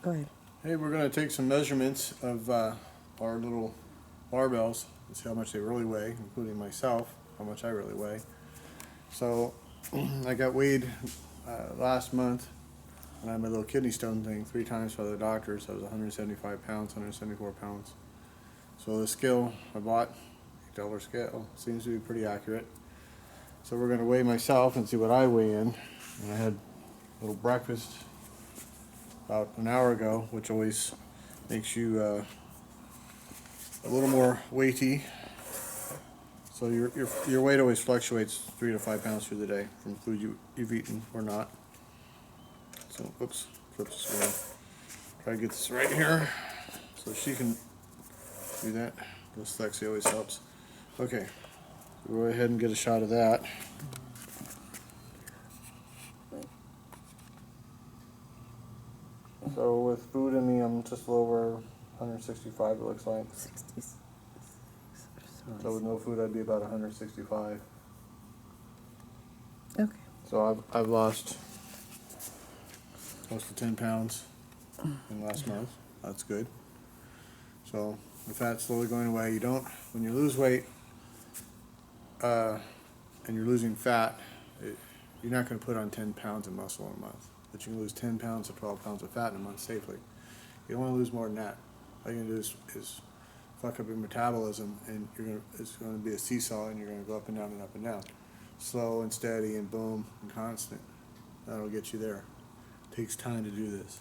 Go ahead. Hey, we're going to take some measurements of our little barbells and see how much they really weigh, including myself, how much I really weigh. So I got weighed last month when I had my little kidney stone thing 3 times by the doctors. I was 175 pounds, 174 pounds. So the scale I bought, $8 scale, seems to be pretty accurate. So we're going to weigh myself and see what I weigh in. And I had a little breakfast about an hour ago, which always makes you a little more weighty. So your weight always fluctuates 3 to 5 pounds through the day from food you've eaten or not. So, oops, flip this around. Try to get this right here so she can do that. Dyslexia always helps. Okay, so go ahead and get a shot of that. So with food in me, I'm just a little over 165, it looks like. 66. So with no food, I'd be about 165. Okay. So I've lost close to 10 pounds in the last month. That's good. So the fat's slowly going away. You don't, when you lose weight and you're losing fat, you're not going to put on 10 pounds of muscle in a month. But you can lose 10 pounds to 12 pounds of fat in a month safely. You don't want to lose more than that. All you're going to do is fuck up your metabolism, and it's going to be a seesaw, and you're going to go up and down and up and down. Slow and steady and boom and constant. That'll get you there. It takes time to do this.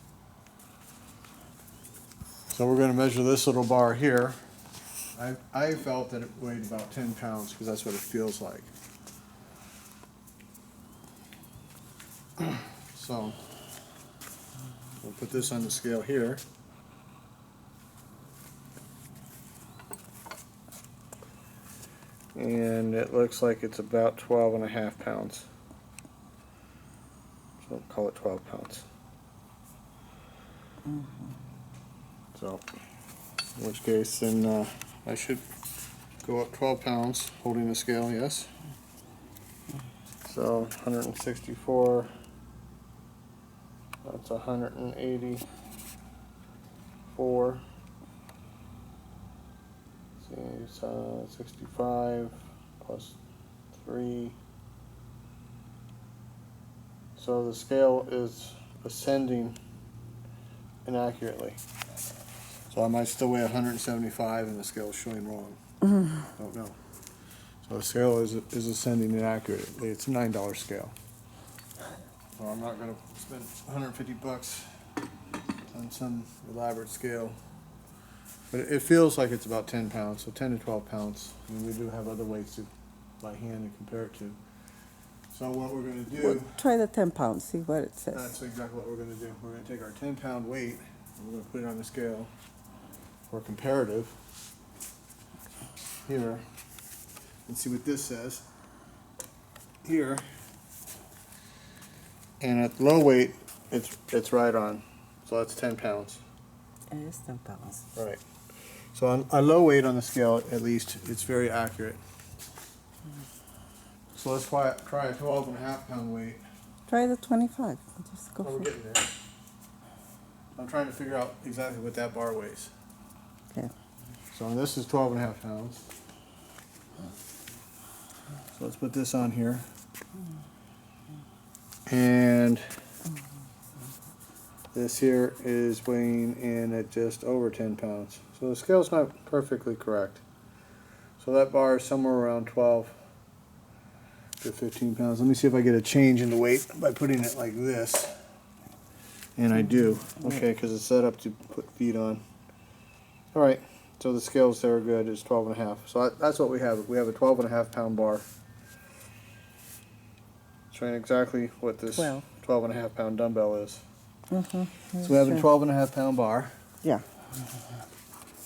So we're going to measure this little bar here. I felt that it weighed about 10 pounds because that's what it feels like. So we'll put this on the scale here. And it looks like it's about 12.5 pounds. So we'll call it 12 pounds. So, in which case, then I should go up 12 pounds holding the scale, yes. So, 164, that's 184. It's 65 plus 3. So the scale is ascending inaccurately. So I might still weigh 175 and the scale is showing wrong. Don't know. So the scale is ascending inaccurately. It's a $9 scale. So I'm not going to spend 150 bucks on some elaborate scale. But it feels like it's about 10 pounds, so 10 to 12 pounds. I mean, we do have other weights to by hand to compare it to. So what we're going to do... Well, try the 10 pounds, see what it says. That's exactly what we're going to do. We're going to take our 10-pound weight, and we're going to put it on the scale for comparative here, and see what this says here. And at low weight, it's right on. So that's 10 pounds. It is 10 pounds. Right. So on a low weight on the scale, at least, it's very accurate. So let's try a 12.5 pound weight. Try the 25. Just go Oh, we're for it. getting there. I'm trying to figure out exactly what that bar weighs. Okay. So this is 12.5 pounds. So let's put this on here. And this here is weighing in at just over 10 pounds. So the scale's not perfectly correct. So that bar is somewhere around 12 to 15 pounds. Let me see if I get a change in the weight by putting it like this. And I do. Okay, because it's set up to put feet on. Alright, so the scales there are good. It's 12.5. So that's what we have. We have a 12.5 pound bar. Showing exactly what this 12.5 pound dumbbell is. So we have a 12.5 pound bar. Yeah.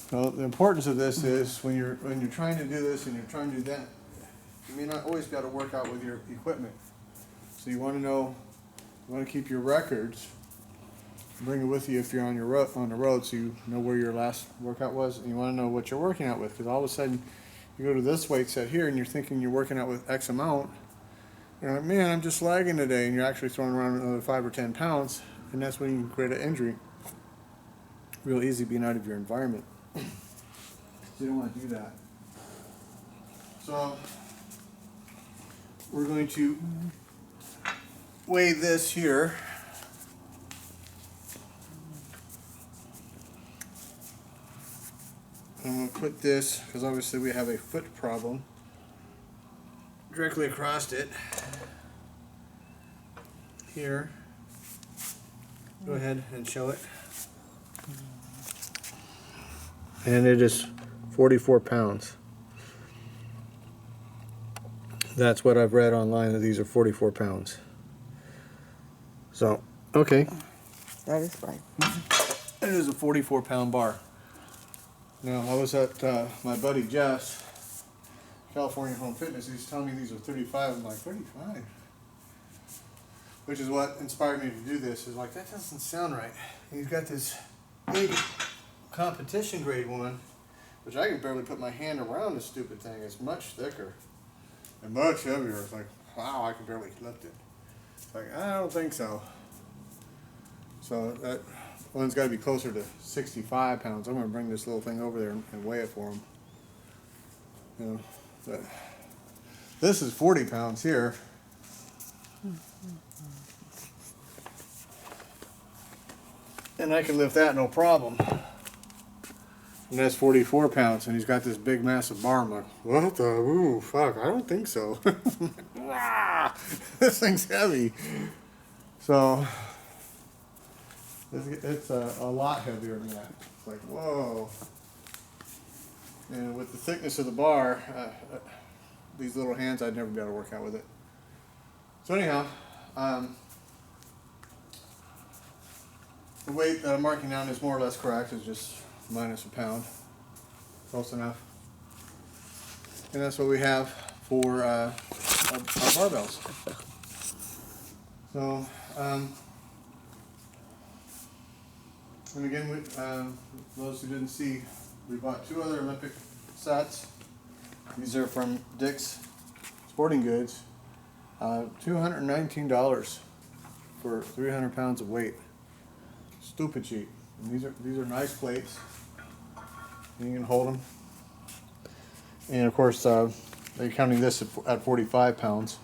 So the importance of this is when you're trying to do this and you're trying to do that, you may not always be able to work out with your equipment. So you want to know, you want to keep your records, bring it with you if you're on the road, so you know where your last workout was, and you want to know what you're working out with, because all of a sudden you go to this weight set here and you're thinking you're working out with X amount. You're like, man, I'm just lagging today, and you're actually throwing around another 5 or 10 pounds, and that's when you can create an injury. real easy being out of your environment. So you don't want to do that. So we're going to weigh this here. I'm going to put this, because obviously we have a foot problem, directly across it. Here. Go ahead and show it. And it is 44 pounds. That's what I've read online, that these are 44 pounds. So, okay. That is right. It is a 44-pound bar. Now, I was at my buddy Jeff's California Home Fitness. He's telling me these are 35. I'm like, 35? Which is what inspired me to do this. Is like, that doesn't sound right. And he's got this big competition grade one, which I can barely put my hand around this stupid thing. It's much thicker and much heavier. It's like, wow, I can barely lift it. It's like, I don't think so. So that one's got to be closer to 65 pounds. I'm going to bring this little thing over there and weigh it for him. You know, but this is 40 pounds here. And I can lift that no problem. And that's 44 pounds, and he's got this big massive bar. I'm like, what the, ooh, fuck, I don't think so. This thing's heavy. So, it's a lot heavier than that. It's like, whoa. And with the thickness of the bar, these little hands, I'd never be able to work out with it. So anyhow, the weight that I'm marking down is more or less correct. It's just minus a pound. Close enough. And that's what we have for our barbells. So, and again, those who didn't see, we bought 2 other Olympic sets. These are from Dick's Sporting Goods. $219 for 300 pounds of weight. Stupid cheap. And these are nice plates. And you can hold them. And of course, they're counting this at 45 pounds.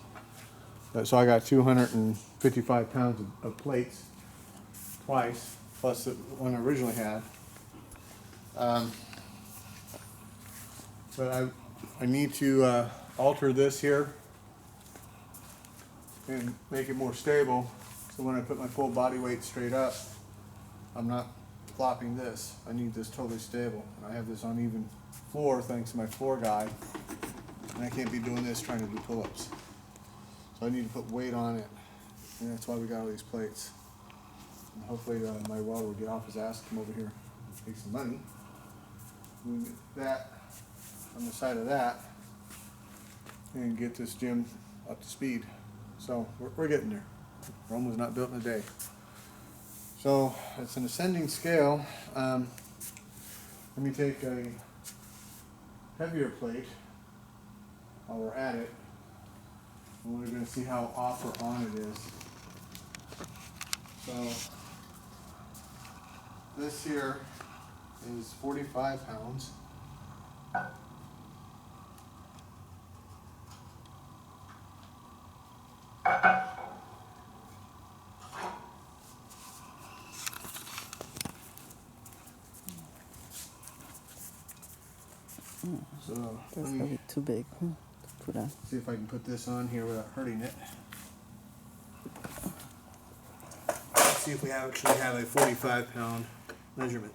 So I got 255 pounds of plates twice, plus the one I originally had. But I need to alter this here and make it more stable, so when I put my full body weight straight up, I'm not flopping this. I need this totally stable. And I have this uneven floor thanks to my floor guide, and I can't be doing this trying to do pull-ups. So I need to put weight on it, and that's why we got all these plates. And hopefully my welder will get off his ass, come over here and take some money. We can get that on the side of that and get this gym up to speed. So we're getting there. Rome was not built in a day. So it's an ascending scale. Let me take a heavier plate while we're at it, and we're going to see how off or on it is. So this here is 45 pounds. So That's let gonna me be too big to put on. see if I can put this on here without hurting it. Let's see if we actually have a 45-pound measurement.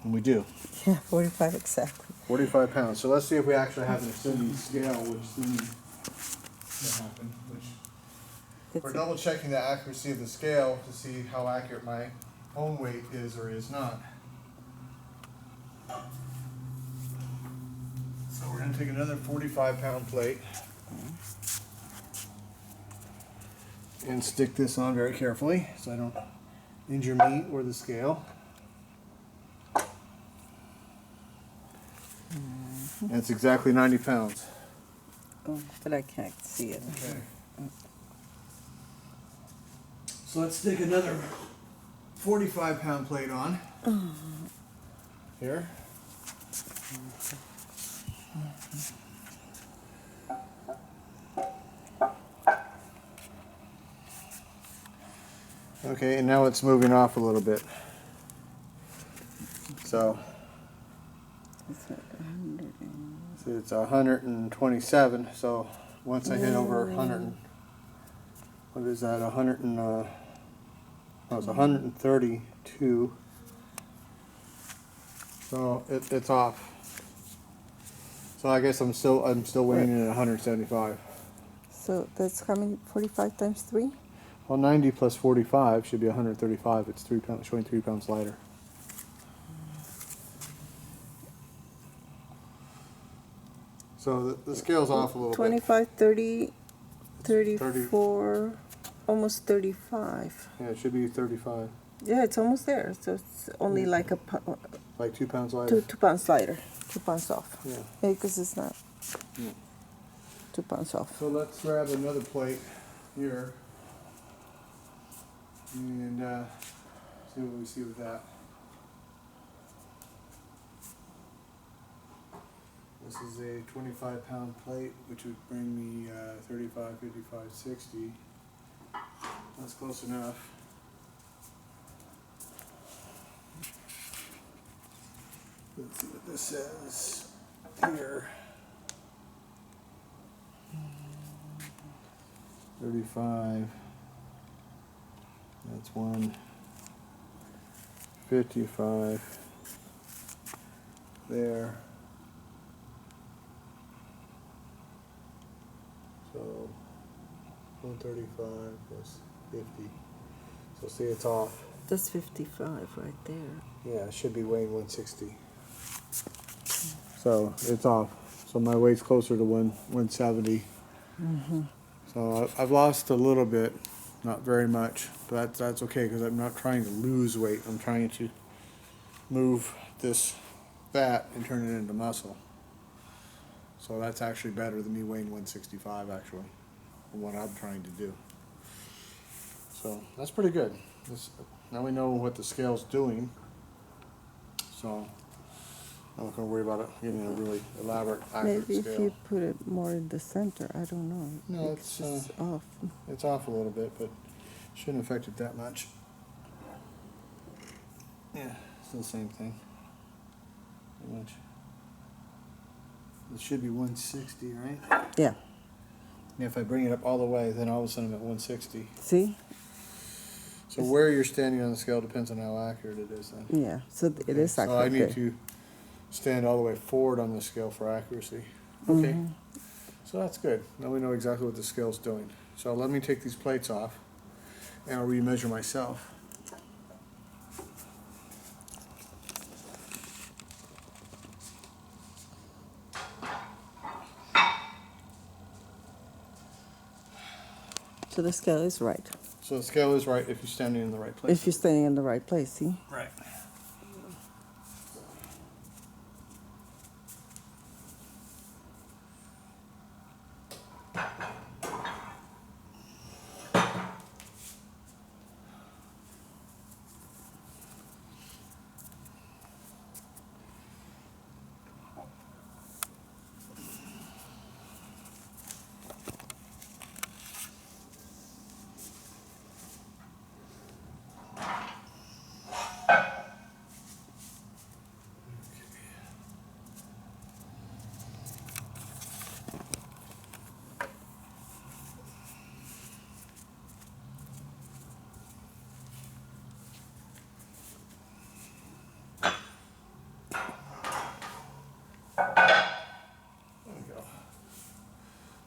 And we do. Yeah, 45 exactly. 45 pounds. So let's see if we actually have an ascending scale, which seems to happen. We're double checking the accuracy of the scale to see how accurate my own weight is or is not. So we're going to take another 45-pound plate and stick this on very carefully so I don't injure me or the scale. That's exactly 90 pounds. Oh, but I can't see it. Okay. So let's stick another 45-pound plate on. Here. Okay, and now it's moving off a little bit. So see, it's 127. So once I hit over 100, what is that? 100 and oh, it's 132. So it's off. So I guess I'm still weighing in at 175. So that's how many? 45 times 3? Well, 90 plus 45 should be 135. It's 3 pounds, showing 3 pounds lighter. So the scale's off a little 25, 30, 30. 34, almost 35. bit. Yeah, it should be 35. Yeah, it's almost there. So it's only like a Like 2 pounds lighter. 2 pounds lighter, 2 pounds off. Yeah. Because it's not Yeah. 2 pounds off. So let's grab another plate here and see what we see with that. This is a 25-pound plate, which would bring me 35, 55, 60. That's close enough. Let's see what this says here. 35. That's 155 there. So 135 plus 50. So see, it's off. That's 55 right there. Yeah, it should be weighing 160. So it's off. So my weight's closer to 170. So I've lost a little bit, not very much, but that's okay because I'm not trying to lose weight. I'm trying to move this fat and turn it into muscle. So that's actually better than me weighing 165 actually, from what I'm trying to do. So that's pretty good. Now we know what the scale's doing. So I'm not going to worry about it getting a really elaborate, accurate Maybe scale. if you put it more in the center, I don't know. No, it's just off. It's off a little bit, but shouldn't affect it that much. Yeah, still the same thing. Pretty much. It should be 160, right? Yeah. And if I bring it up all the way, then all of a sudden I'm at 160. See? So where you're standing on the scale depends on how accurate it is then. Yeah, so it is accurate. So I need to stand all the way forward on the scale for accuracy. Okay. So that's good. Now we know exactly what the scale's doing. So let me take these plates off and I'll remeasure myself. So the scale is right. So the scale is right if you're standing in the right place. If you're standing in the right place, see? Right.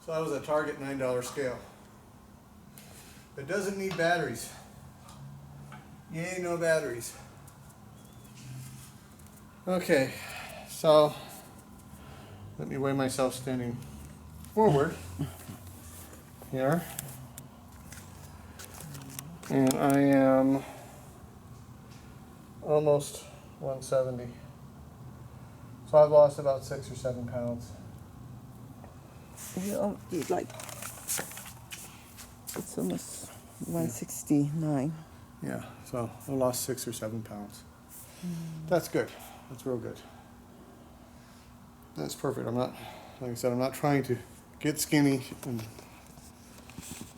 So that was a Target $9 scale. It doesn't need batteries. Yay, no batteries. Okay, so let me weigh myself standing forward here. And I am almost 170. So I've lost about 6 or 7 pounds. You like, it's almost 169. Yeah, so I lost 6 or 7 pounds. That's good. That's real good. That's perfect. I'm not, like I said, I'm not trying to get skinny, and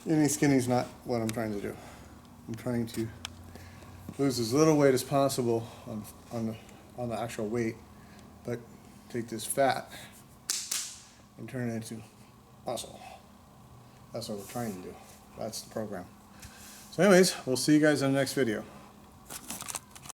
any skinny's not what I'm trying to do. I'm trying to lose as little weight as possible on the actual weight, but take this fat and turn it into muscle. That's what we're trying to do. That's the program. So anyways, we'll see you guys in the next video.